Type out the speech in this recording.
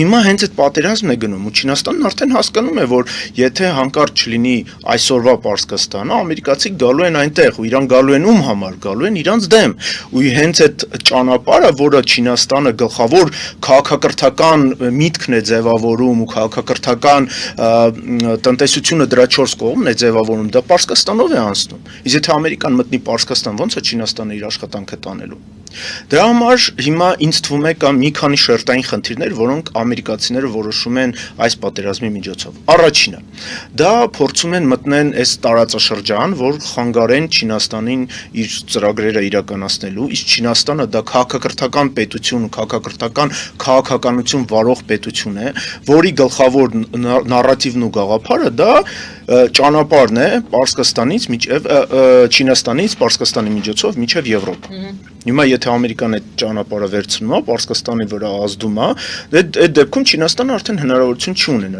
Հիմա հենց այդ պատերազմն է գնում ու Չինաստանն արդեն հասկանում է, որ եթե հանկարծ չլինի այսօրվա Պարսկաստանը, ամերիկացիք գալու են այնտեղ ու իրան գալու են ում համար, գալու են իրանց դեմ։ Ու հենց այդ ճանապարհը, որը Չինաստանը գլխավոր քաղաքակրթական միտքն է ձևավորում ու քաղաքակրթական տնտեսությունը դրա 4 կողմն է ձևավորում, դա Պարսկաստանով է անցնում։ Իսկ եթե Ամերիկան մտնի Պարսկաստան, ո՞նց է Չինաստանը իր աշխատանքը տանելու։ Դրա համար հիմա ինձ թվում է կա մի քանի շերտային խնդիրներ, որոնք ամերիկացիները որոշում են այս պատերազմի միջոցով։ Առաջինը, դա փորձում են մտնել այս տարածաշրջան, որ խանգարեն Չինաստանին իր ծրագրերը իրականացնելու, իսկ Չինաստանը դա քաղաքակրթական պետություն, քաղաքականություն վարող պետություն է, որի գլխավոր նարատիվն ու գաղափարը դա ճանապարհն է Պարսկաստանից մինչև Չինաստանից Պարսկաստանի միջոցով մինչև Եվրոպա։ Հիմա եթե Ամերիկան այդ ճանապարհը վերցնում է, Պարսկաստանի վրա ազդում է, այդ դեպքում Չինաստանը արդեն հնարավորություն չի ունենալ